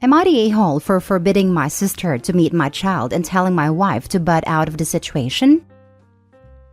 Am I the a-hole for forbidding my sister to meet my child and telling my wife to butt out of the situation?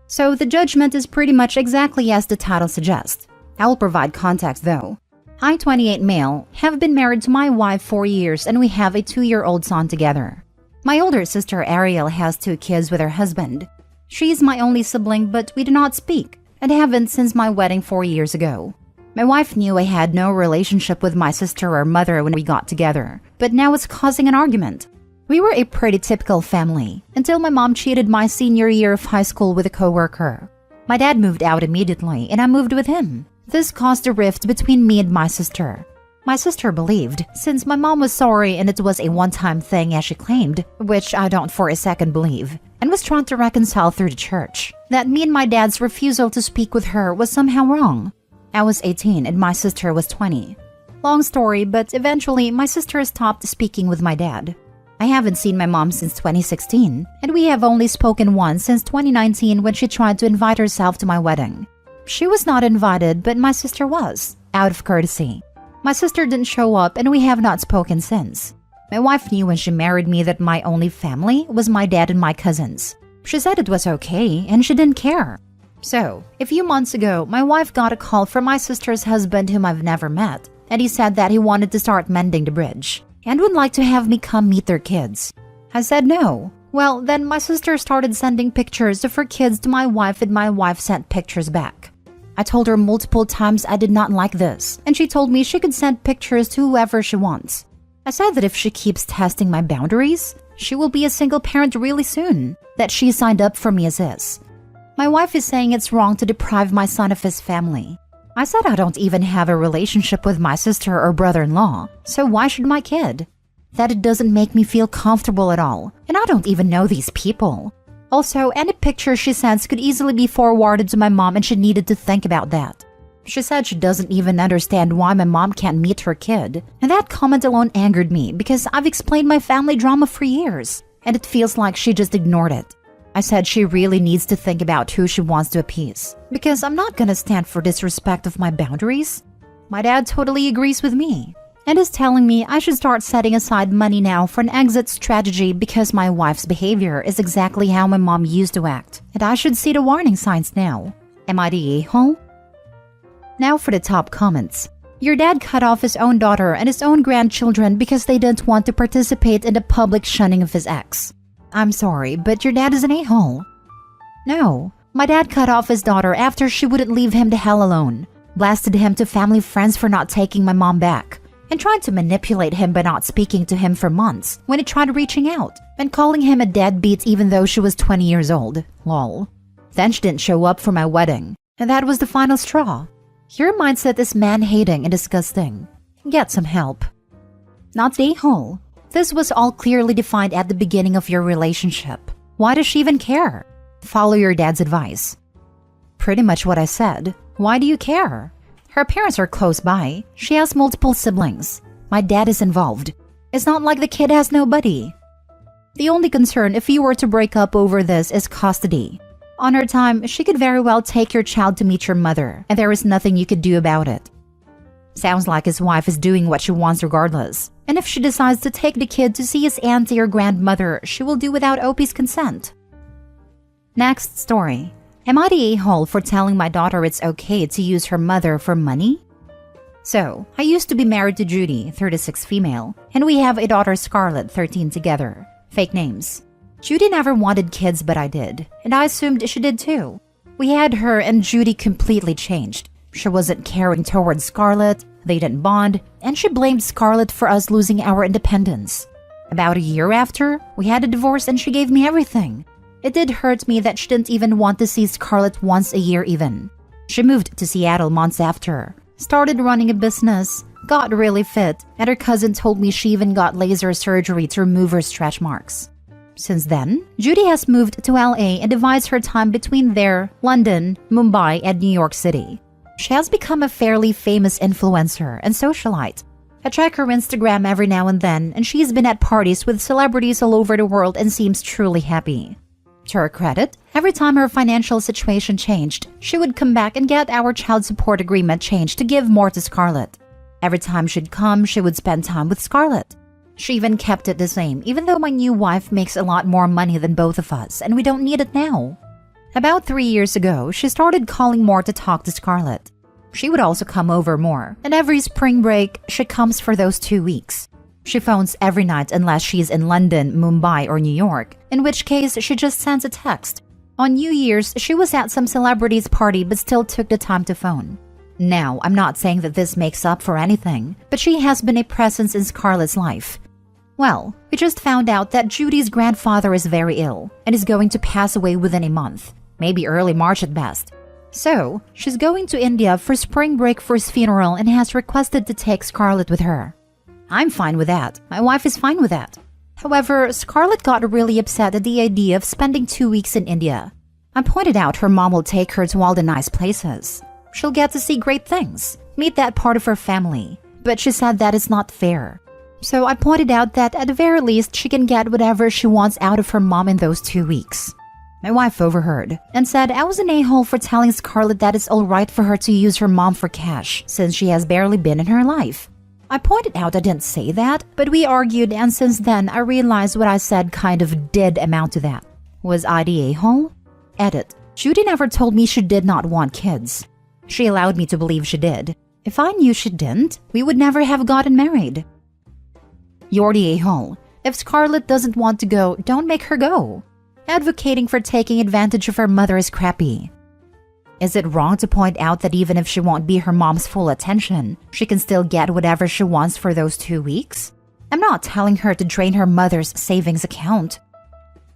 So the judgment is pretty much exactly as the title suggests. I will provide context though. I, 28 male, have been married to my wife 4 years and we have a 2-year-old son together. My older sister Ariel has 2 kids with her husband. She is my only sibling, but we do not speak and haven't since my wedding 4 years ago. My wife knew I had no relationship with my sister or mother when we got together, but now it's causing an argument. We were a pretty typical family until my mom cheated my senior year of high school with a coworker. My dad moved out immediately and I moved with him. This caused a rift between me and my sister. My sister believed, since my mom was sorry and it was a one-time thing as she claimed, which I don't for a second believe, and was trying to reconcile through the church, that me and my dad's refusal to speak with her was somehow wrong. I was 18 and my sister was 20. Long story, but eventually my sister stopped speaking with my dad. I haven't seen my mom since 2016, and we have only spoken once since 2019 when she tried to invite herself to my wedding. She was not invited, but my sister was, out of courtesy. My sister didn't show up and we have not spoken since. My wife knew when she married me that my only family was my dad and my cousins. She said it was okay and she didn't care. So, a few months ago, my wife got a call from my sister's husband whom I've never met, and he said that he wanted to start mending the bridge and would like to have me come meet their kids. I said no. Well, then my sister started sending pictures of her kids to my wife and my wife sent pictures back. I told her multiple times I did not like this, and she told me she could send pictures to whoever she wants. I said that if she keeps testing my boundaries, she will be a single parent really soon, that she signed up for me as is. My wife is saying it's wrong to deprive my son of his family. I said I don't even have a relationship with my sister or brother-in-law, so why should my kid? That it doesn't make me feel comfortable at all, and I don't even know these people. Also, any picture she sends could easily be forwarded to my mom and she needed to think about that. She said she doesn't even understand why my mom can't meet her kid, and that comment alone angered me because I've explained my family drama for years, and it feels like she just ignored it. I said she really needs to think about who she wants to appease, because I'm not gonna stand for disrespect of my boundaries. My dad totally agrees with me, and is telling me I should start setting aside money now for an exit strategy because my wife's behavior is exactly how my mom used to act, and I should see the warning signs now. Am I the a-hole? Now for the top comments. Your dad cut off his own daughter and his own grandchildren because they didn't want to participate in the public shunning of his ex. I'm sorry, but your dad is an a-hole. No, my dad cut off his daughter after she wouldn't leave him the hell alone, blasted him to family friends for not taking my mom back, and tried to manipulate him by not speaking to him for months when he tried reaching out, and calling him a deadbeat even though she was 20 years old. Lol. Then she didn't show up for my wedding, and that was the final straw. Your mindset is man-hating and disgusting. Get some help. Not the a-hole. This was all clearly defined at the beginning of your relationship. Why does she even care? Follow your dad's advice. Pretty much what I said. Why do you care? Her parents are close by. She has multiple siblings. My dad is involved. It's not like the kid has nobody. The only concern if you were to break up over this is custody. On her time, she could very well take your child to meet your mother, and there is nothing you could do about it. Sounds like his wife is doing what she wants regardless. And if she decides to take the kid to see his auntie or grandmother, she will do without Opie's consent. Next story. Am I the a-hole for telling my daughter it's okay to use her mother for money? So, I used to be married to Judy, 36 female, and we have a daughter Scarlett, 13 together. Fake names. Judy never wanted kids, but I did, and I assumed she did too. We had her and Judy completely changed. She wasn't caring towards Scarlett, they didn't bond, and she blamed Scarlett for us losing our independence. About a year after, we had a divorce and she gave me everything. It did hurt me that she didn't even want to see Scarlett once a year even. She moved to Seattle months after, started running a business, got really fit, and her cousin told me she even got laser surgery to remove her stretch marks. Since then, Judy has moved to LA and divides her time between there, London, Mumbai, and New York City. She has become a fairly famous influencer and socialite. I check her Instagram every now and then, and she's been at parties with celebrities all over the world and seems truly happy. To her credit, every time her financial situation changed, she would come back and get our child support agreement changed to give more to Scarlett. Every time she'd come, she would spend time with Scarlett. She even kept it the same, even though my new wife makes a lot more money than both of us, and we don't need it now. About 3 years ago, she started calling more to talk to Scarlett. She would also come over more, and every spring break, she comes for those 2 weeks. She phones every night unless she's in London, Mumbai, or New York, in which case she just sends a text. On New Year's, she was at some celebrity's party but still took the time to phone. Now, I'm not saying that this makes up for anything, but she has been a presence in Scarlett's life. Well, we just found out that Judy's grandfather is very ill and is going to pass away within a month, maybe early March at best. So, she's going to India for spring break for his funeral and has requested to take Scarlett with her. I'm fine with that. My wife is fine with that. However, Scarlett got really upset at the idea of spending 2 weeks in India. I pointed out her mom will take her to all the nice places. She'll get to see great things, meet that part of her family, but she said that is not fair. So I pointed out that at the very least she can get whatever she wants out of her mom in those 2 weeks. My wife overheard and said I was an a-hole for telling Scarlett that it's alright for her to use her mom for cash since she has barely been in her life. I pointed out I didn't say that, but we argued, and since then I realized what I said kind of did amount to that. Was I the a-hole? Edit. Judy never told me she did not want kids. She allowed me to believe she did. If I knew she didn't, we would never have gotten married. You're the a-hole. If Scarlett doesn't want to go, don't make her go. Advocating for taking advantage of her mother is crappy. Is it wrong to point out that even if she won't be her mom's full attention, she can still get whatever she wants for those 2 weeks? I'm not telling her to drain her mother's savings account.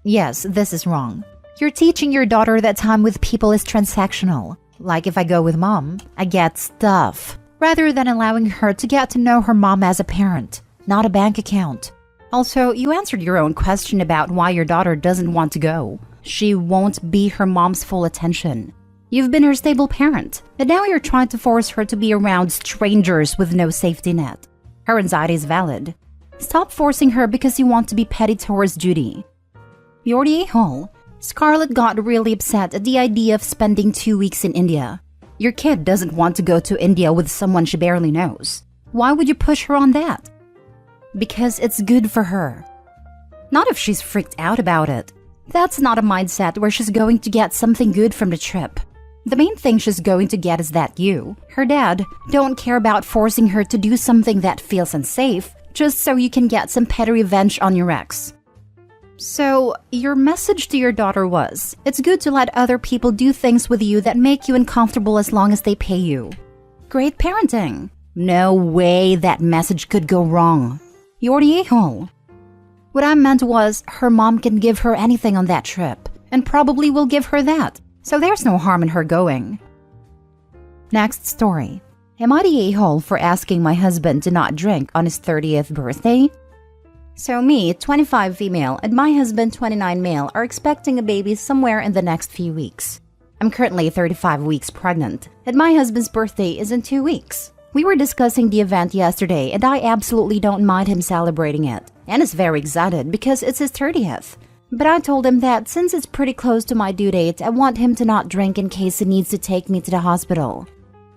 Yes, this is wrong. You're teaching your daughter that time with people is transactional. Like if I go with mom, I get stuff, rather than allowing her to get to know her mom as a parent, not a bank account. Also, you answered your own question about why your daughter doesn't want to go. She won't be her mom's full attention. You've been her stable parent, and now you're trying to force her to be around strangers with no safety net. Her anxiety is valid. Stop forcing her because you want to be petty towards Judy. You're the a-hole. Scarlett got really upset at the idea of spending 2 weeks in India. Your kid doesn't want to go to India with someone she barely knows. Why would you push her on that? Because it's good for her. Not if she's freaked out about it. That's not a mindset where she's going to get something good from the trip. The main thing she's going to get is that you, her dad, don't care about forcing her to do something that feels unsafe just so you can get some petty revenge on your ex. So, your message to your daughter was, it's good to let other people do things with you that make you uncomfortable as long as they pay you. Great parenting. No way that message could go wrong. You're the a-hole. What I meant was, her mom can give her anything on that trip, and probably will give her that, so there's no harm in her going. Next story. Am I the a-hole for asking my husband to not drink on his 30th birthday? So me, 25 female, and my husband, 29 male, are expecting a baby somewhere in the next few weeks. I'm currently 35 weeks pregnant, and my husband's birthday is in 2 weeks. We were discussing the event yesterday, and I absolutely don't mind him celebrating it, and is very excited because it's his 30th. But I told him that since it's pretty close to my due date, I want him to not drink in case he needs to take me to the hospital.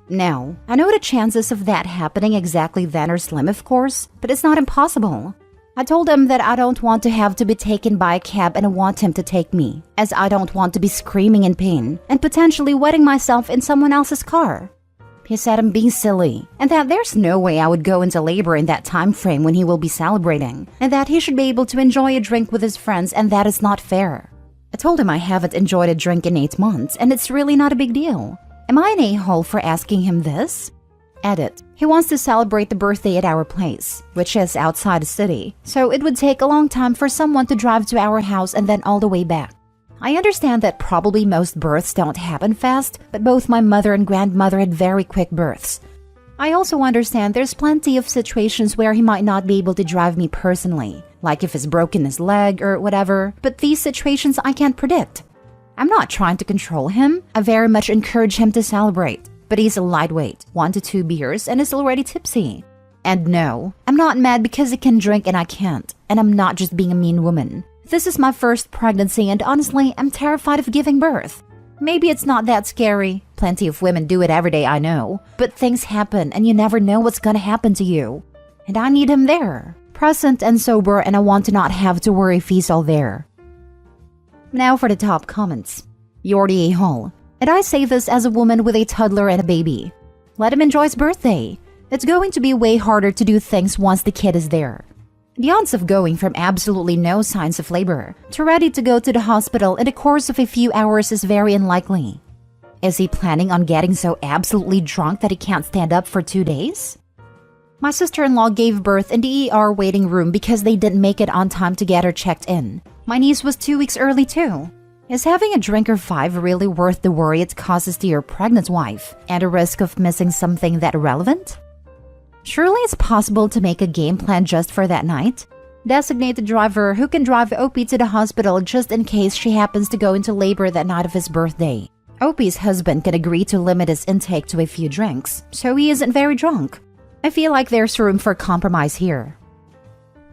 Now, I know the chances of that happening exactly then are slim, of course, but it's not impossible. I told him that I don't want to have to be taken by a cab and I want him to take me, as I don't want to be screaming in pain and potentially wetting myself in someone else's car. He said I'm being silly, and that there's no way I would go into labor in that time frame when he will be celebrating, and that he should be able to enjoy a drink with his friends, and that is not fair. I told him I haven't enjoyed a drink in 8 months, and it's really not a big deal. Am I an a-hole for asking him this? Edit. He wants to celebrate the birthday at our place, which is outside the city, so it would take a long time for someone to drive to our house and then all the way back. I understand that probably most births don't happen fast, but both my mother and grandmother had very quick births. I also understand there's plenty of situations where he might not be able to drive me personally, like if he's broken his leg or whatever, but these situations I can't predict. I'm not trying to control him. I very much encourage him to celebrate, but he's a lightweight, 1 to 2 beers, and is already tipsy. And no, I'm not mad because he can drink and I can't, and I'm not just being a mean woman. This is my first pregnancy, and honestly, I'm terrified of giving birth. Maybe it's not that scary. Plenty of women do it every day, I know. But things happen, and you never know what's gonna happen to you. And I need him there. present and sober, and I want to not have to worry if he's all there. Now for the top comments. You're the a-hole. And I say this as a woman with a toddler and a baby. Let him enjoy his birthday. It's going to be way harder to do things once the kid is there. The odds of going from absolutely no signs of labor to ready to go to the hospital in the course of a few hours is very unlikely. Is he planning on getting so absolutely drunk that he can't stand up for 2 days? My sister-in-law gave birth in the ER waiting room because they didn't make it on time to get her checked in. My niece was 2 weeks early too. Is having a drink or 5 really worth the worry it causes to your pregnant wife and a risk of missing something that relevant? Surely it's possible to make a game plan just for that night. Designate a driver who can drive OP to the hospital just in case she happens to go into labor that night of his birthday. OP's husband can agree to limit his intake to a few drinks, so he isn't very drunk. I feel like there's room for compromise here.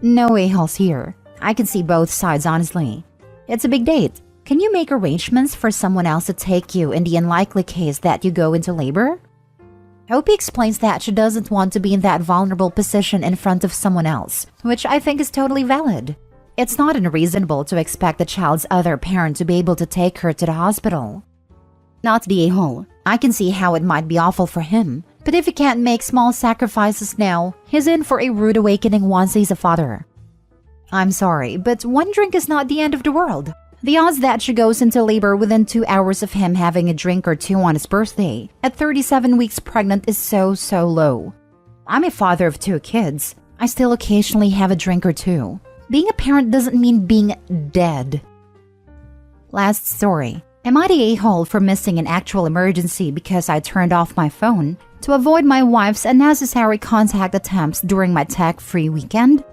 No a-holes here. I can see both sides honestly. It's a big date. Can you make arrangements for someone else to take you in the unlikely case that you go into labor? Opie explains that she doesn't want to be in that vulnerable position in front of someone else, which I think is totally valid. It's not unreasonable to expect the child's other parent to be able to take her to the hospital. Not the a-hole. I can see how it might be awful for him, but if he can't make small sacrifices now, he's in for a rude awakening once he's a father. I'm sorry, but 1 drink is not the end of the world. The odds that she goes into labor within 2 hours of him having a drink or 2 on his birthday, at 37 weeks pregnant, is so low. I'm a father of 2 kids. I still occasionally have a drink or 2. Being a parent doesn't mean being dead. Last story. Am I the a-hole for missing an actual emergency because I turned off my phone to avoid my wife's unnecessary contact attempts during my tech-free weekend?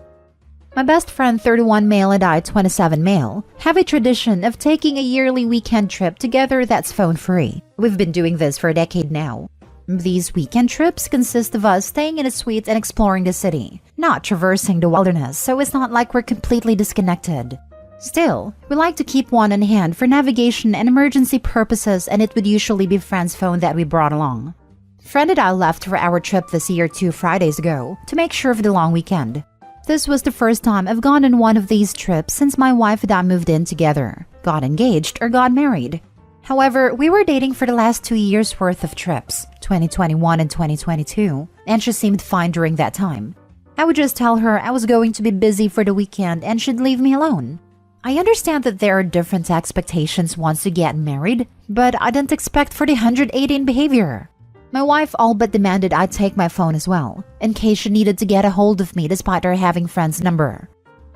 My best friend 31 male and I 27 male have a tradition of taking a yearly weekend trip together that's phone-free. We've been doing this for a decade now. These weekend trips consist of us staying in a suite and exploring the city, not traversing the wilderness, so it's not like we're completely disconnected. Still, we like to keep one on hand for navigation and emergency purposes, and it would usually be friend's phone that we brought along. Friend and I left for our trip this year 2 Fridays ago to make sure of the long weekend. This was the first time I've gone on one of these trips since my wife and I moved in together, got engaged, or got married. However, we were dating for the last 2 years worth of trips, 2021 and 2022, and she seemed fine during that time. I would just tell her I was going to be busy for the weekend and she'd leave me alone. I understand that there are different expectations once you get married, but I didn't expect for the 180 in behavior. My wife all but demanded I take my phone as well, in case she needed to get a hold of me despite her having friend's number.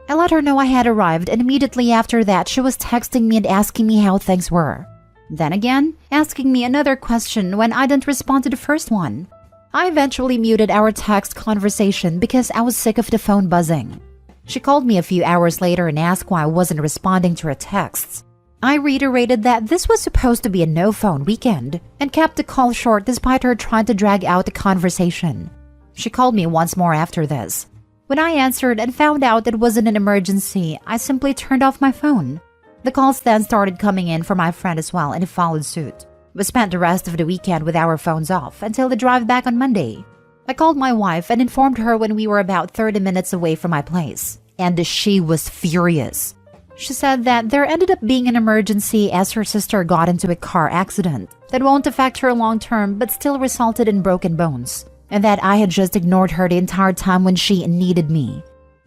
I let her know I had arrived, and immediately after that she was texting me and asking me how things were. Then again, asking me another question when I didn't respond to the first one. I eventually muted our text conversation because I was sick of the phone buzzing. She called me a few hours later and asked why I wasn't responding to her texts. I reiterated that this was supposed to be a no-phone weekend and kept the call short despite her trying to drag out the conversation. She called me once more after this. When I answered and found out it wasn't an emergency, I simply turned off my phone. The calls then started coming in from my friend as well, and it followed suit. We spent the rest of the weekend with our phones off until the drive back on Monday. I called my wife and informed her when we were about 30 minutes away from my place, and she was furious. She said that there ended up being an emergency as her sister got into a car accident that won't affect her long term but still resulted in broken bones, and that I had just ignored her the entire time when she needed me.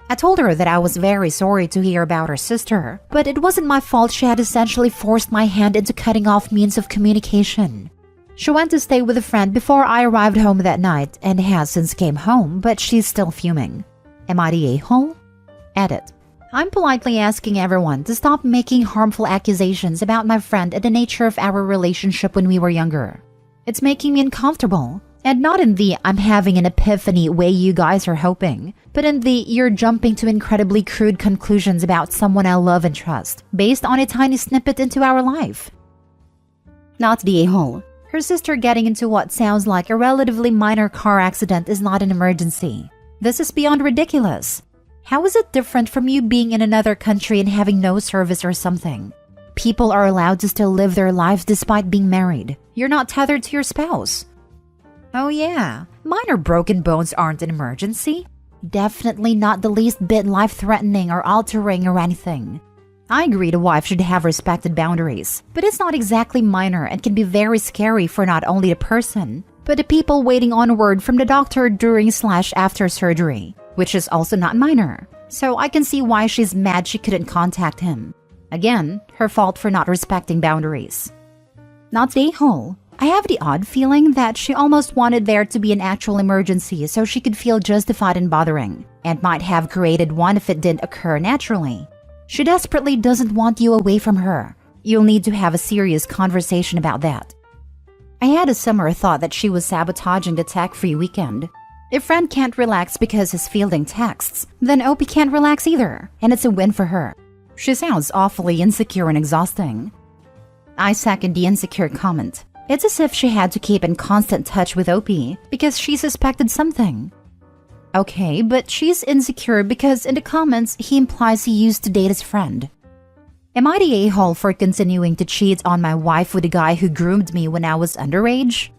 I told her that I was very sorry to hear about her sister, but it wasn't my fault she had essentially forced my hand into cutting off means of communication. She went to stay with a friend before I arrived home that night and has since came home, but she's still fuming. Am I the a-hole? Edit. I'm politely asking everyone to stop making harmful accusations about my friend and the nature of our relationship when we were younger. It's making me uncomfortable, and not in the I'm having an epiphany way you guys are hoping, but in the you're jumping to incredibly crude conclusions about someone I love and trust, based on a tiny snippet into our life. Not the a-hole. Her sister getting into what sounds like a relatively minor car accident is not an emergency. This is beyond ridiculous. How is it different from you being in another country and having no service or something? People are allowed to still live their lives despite being married. You're not tethered to your spouse. Oh yeah, minor broken bones aren't an emergency. Definitely not the least bit life-threatening or altering or anything. I agree the wife should have respected boundaries, but it's not exactly minor and can be very scary for not only the person, but the people waiting on word from the doctor during/after surgery, which is also not minor. So I can see why she's mad she couldn't contact him. Again, her fault for not respecting boundaries. Not the a-hole. I have the odd feeling that she almost wanted there to be an actual emergency so she could feel justified in bothering, and might have created one if it didn't occur naturally. She desperately doesn't want you away from her. You'll need to have a serious conversation about that. I had a similar thought that she was sabotaging the tech-free weekend. If friend can't relax because he's fielding texts, then Opie can't relax either, and it's a win for her. She sounds awfully insecure and exhausting. I second the insecure comment. It's as if she had to keep in constant touch with Opie because she suspected something. Okay, but she's insecure because in the comments he implies he used to date his friend. Am I the a-hole for continuing to cheat on my wife with a guy who groomed me when I was underage?